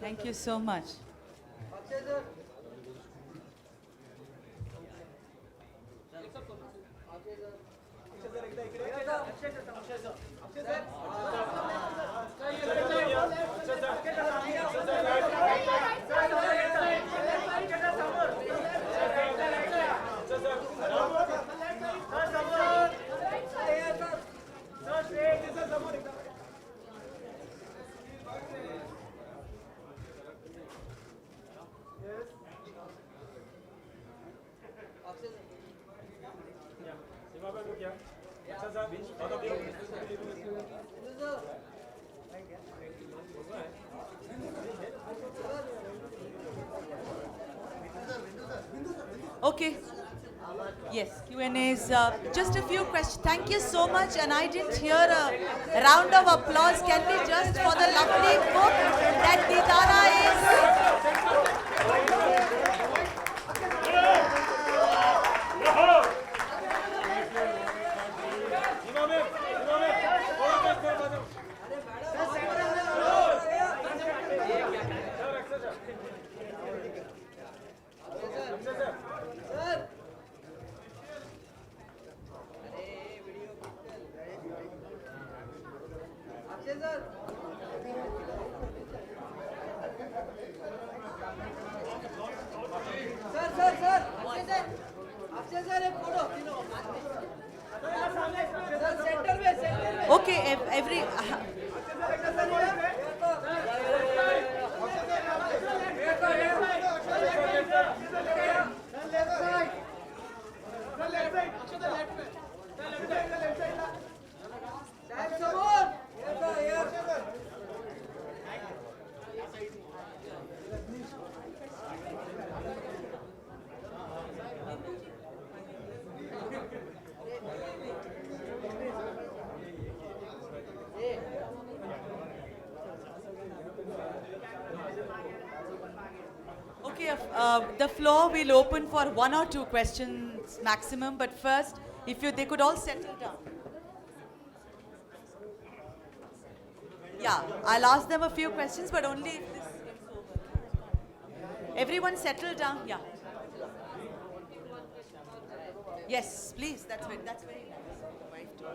Thank you so much. Okay. Yes, Q&A is just a few questions. Thank you so much. And I didn't hear a round of applause. Can we just for the lovely book that Deedara Okay, every... Okay, the floor will open for 1 or 2 questions maximum, but first, if they could all settle down. Yeah, I'll ask them a few questions, but only if this gets over. Everyone settle down, yeah. Yes, please, that's very nice. Wife too.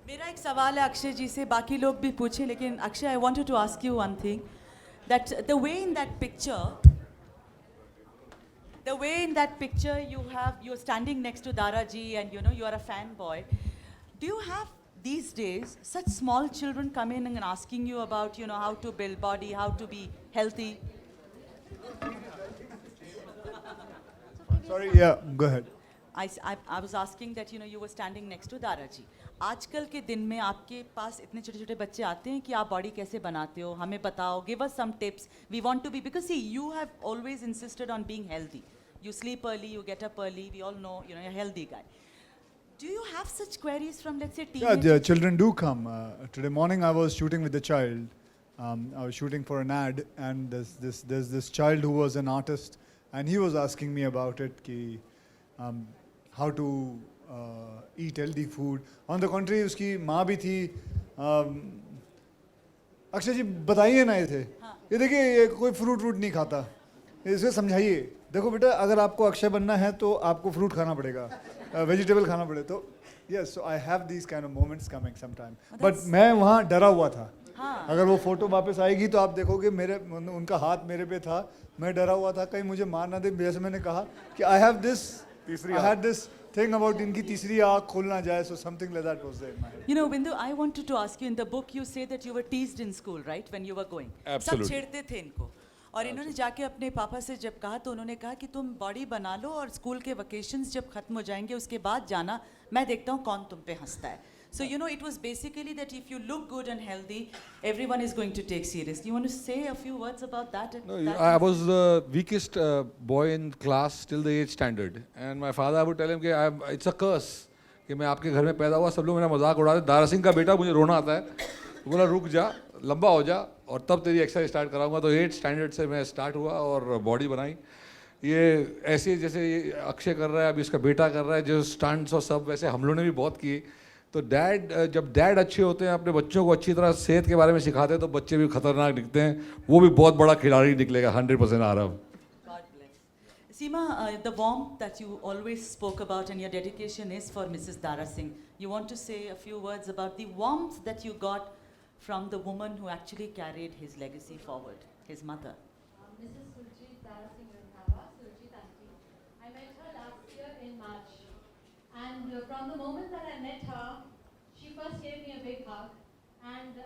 मेरा एक सवाल है अक्षय जी से, बाकी लोग भी पूछें, लेकिन Akshay, I wanted to ask you one thing, that the way in that picture you're standing next to Dara ji and you are a fanboy. Do you have these days such small children come in and asking you about how to build body, how to be healthy? Sorry, yeah, go ahead. I was asking that you were standing next to Dara ji. आजकल के दिन में आपके पास इतने छोटे छोटे बच्चे आते हैं कि आप बॉडी कैसे बनाते हो, हमें बताओ, give us some tips. We want to be, because see, you have always insisted on being healthy. You sleep early, you get up early, we all know, you're a healthy guy. Do you have such queries from, let's say, teenagers? Yeah, the children do come. Today morning I was shooting with the child. I was shooting for an ad, and there's this child who was an artist, and he was asking me about it, how to eat healthy food. On the contrary, उसकी माँ भी थी. अक्षय जी बताइए ना इसे. ये देखिए, ये कोई फ्रूट नहीं खाता. इसे समझाइए. देखो बेटा, अगर आपको अक्षय बनना है तो आपको फ्रूट खाना पड़ेगा, वेजिटेबल खाना पड़े. तो yes, so I have these kind of moments coming sometime. But मैं वहाँ डरा हुआ था. अगर वो फोटो वापस आएगी तो आप देखोगे उनका हाथ मेरे पे था, मैं डरा हुआ था कहीं मुझे मार ना दे. जैसे मैंने कहा कि I had this thing about इनकी तीसरी आँख खोल ना जाए, so something like that was there in my head. Bindu, I wanted to ask you, in the book you say that you were teased in school, right, when you were going? Absolutely. सब छेड़ते थे इनको. और इन्होंने जाके अपने पापा से जब कहा तो उन्होंने कहा कि तुम बॉडी बना लो और स्कूल के वेकेशंस जब खत्म हो जाएंगे उसके बाद जाना, मैं देखता हूँ कौन तुम पे हंसता है. So, you know, it was basically that if you look good and healthy, everyone is going to take seriously. You want to say a few words about that? No, that I was the weakest boy in class till the 8th standard. And my father would tell him कि it's a curse कि मैं आपके घर में पैदा हुआ, सब लोग मेरा मजाक उड़ाते, दारा सिंह का बेटा, मुझे रोना आता है. तो बोला रुक जा, लंबा हो जा और तब तेरी एक्सरसाइज स्टार्ट कराऊंगा. तो 8th स्टैंडर्ड से मैं स्टार्ट हुआ और बॉडी बनाई. ये ऐसे जैसे ये अक्षय कर रहा है, अभी इसका बेटा कर रहा है, जो स्टंट्स और सब वैसे हम लोगों ने भी बहुत किए. तो जब डैड अच्छे होते हैं, अपने बच्चों को अच्छी तरह सेहत के बारे में सिखाते हैं, तो बच्चे भी खतरनाक दिखते हैं. वो भी बहुत बड़ा खिलाड़ी निकलेगा, 100% आ रहा हूँ. God bless. Seema, the warmth that you always spoke about and your dedication is for Mrs. Dara Singh. You want to say a few words about the warmth that you got from the woman who actually carried his legacy forward, his mother. Mrs. Dara Singh, I met her last year in March. And from the moment that I met her, she first gave me a big hug. And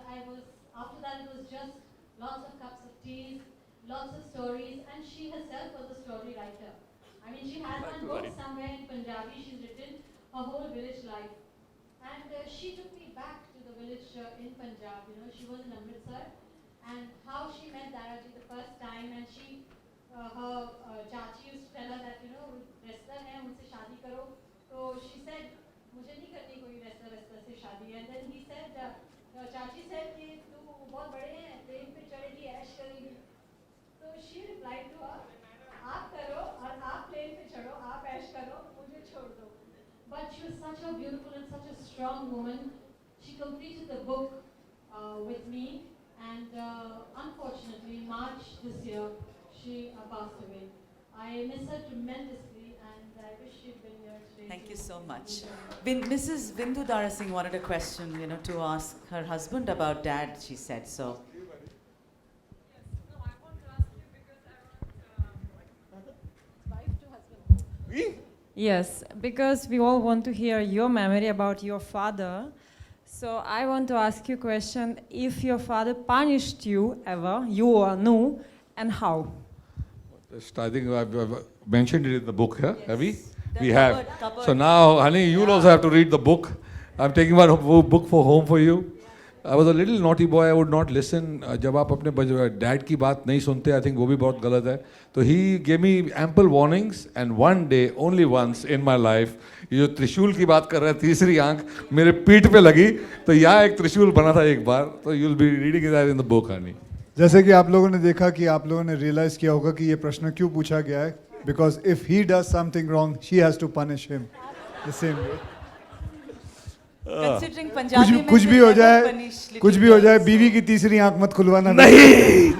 after that it was just lots of cups of tea, lots of stories. And she herself was a story writer. I mean, she has one book somewhere in Punjabi. She's written her whole village life. And she took me back to the village in Punjab. You know, she was in Amritsar. And how she met Daraji the first time, and her chachi used to tell her that, you know, wrestler hai, unse shaadi karo. So she said, मुझे नहीं करनी कोई wrestler से शादी. And then he said, chachi said कि तू बहुत बड़े हैं, plane पे चढ़ेगी, ऐश करेगी. So she replied to her, आप करो और आप plane पे चढ़ो, आप ऐश करो, मुझे छोड़ दो. But she was such a beautiful and such a strong woman. She completed the book with me. And unfortunately, in March this year, she passed away. I miss her tremendously, and I wish she'd been here today. Thank you so much. Mrs. Bindu Dara Singh wanted a question, you know, to ask her husband about dad, she said so. Yes, because we all want to hear your memory about your father. So I want to ask you a question. If your father punished you ever, you or no, and how? I think I've mentioned it in the book, yeah? Yes. Have we? The We have. cupboard. So now, honey, you'll also have to read the book. I'm taking one book for home for you. I was a little naughty boy. I would not listen. जब आप अपने dad की बात नहीं सुनते, I think वो भी बहुत गलत है. So he gave me ample warnings, and one day, only once in my life, ये जो त्रिशूल की बात कर रहा है, तीसरी आंख मेरे पीठ पे लगी, तो यहाँ एक त्रिशूल बना था एक बार. तो you'll be reading that in the book, honey. जैसे कि आप लोगों ने देखा कि आप लोगों ने रियलाइज किया होगा कि ये प्रश्न क्यों पूछा गया है. Because if he does something wrong, she has to punish him the same way. Considering Punjabi में कुछ भी they हो never जाए, punish little कुछ भी हो जाए, girls, बीवी so- की तीसरी आंख मत खुलवाना. नहीं.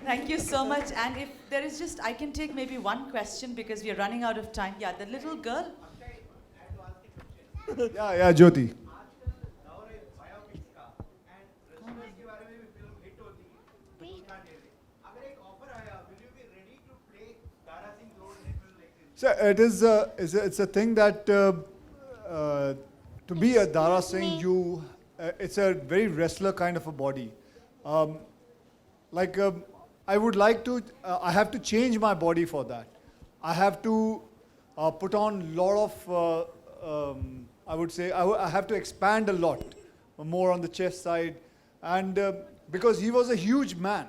Thank you so much. And if there is just, I can take maybe one question because we are running out of time. Yeah, the little girl. या ज्योति. So it's a thing that to be a Dara Singh, it's a very wrestler kind of a body. I would like to, I have to change my body for that. I have to put on a lot of, I would say, I have to expand a lot more on the chest side. And because he was a huge man,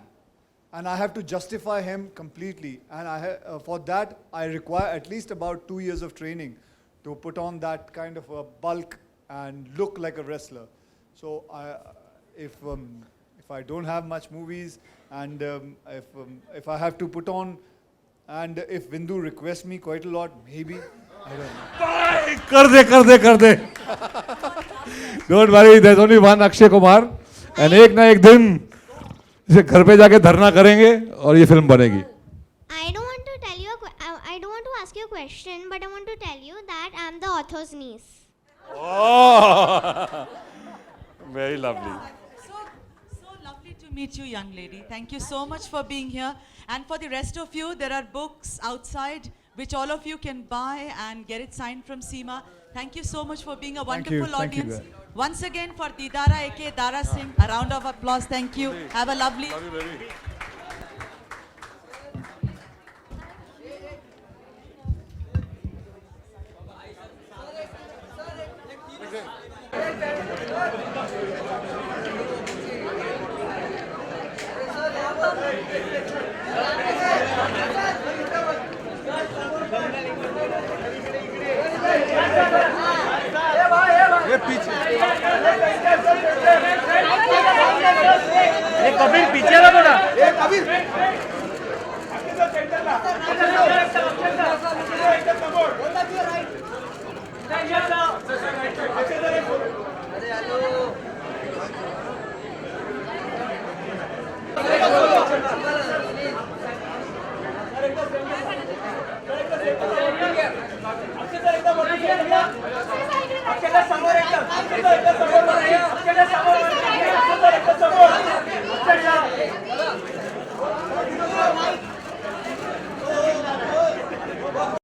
and I have to justify him completely. And for that, I require at least about 2 years of training to put on that kind of a bulk and look like a wrestler. So if I don't have much movies, and if I have to put on, and if Bindu requests me quite a lot, maybe, I don't know. कर दे. Don't worry, there's only one Akshay Kumar, and एक ना एक दिन इसे घर पे जाके धरना करेंगे और ये फिल्म बनेगी. I don't want to tell you. I don't want to ask you a question, but I want to tell you that I'm the author's niece. Oh, very lovely. So lovely to meet you, young lady. Thank you so much for being here. And for the rest of you, there are books outside which all of you can buy and get it signed from Seema. Thank you so much for being a Thank you. wonderful Thank you, audience. Dara. Once again for Deedara aka Dara Singh, a round of applause. Thank you. Have a lovely. Okay. ये पीछे कबीर पीछे ना थोड़ा समोर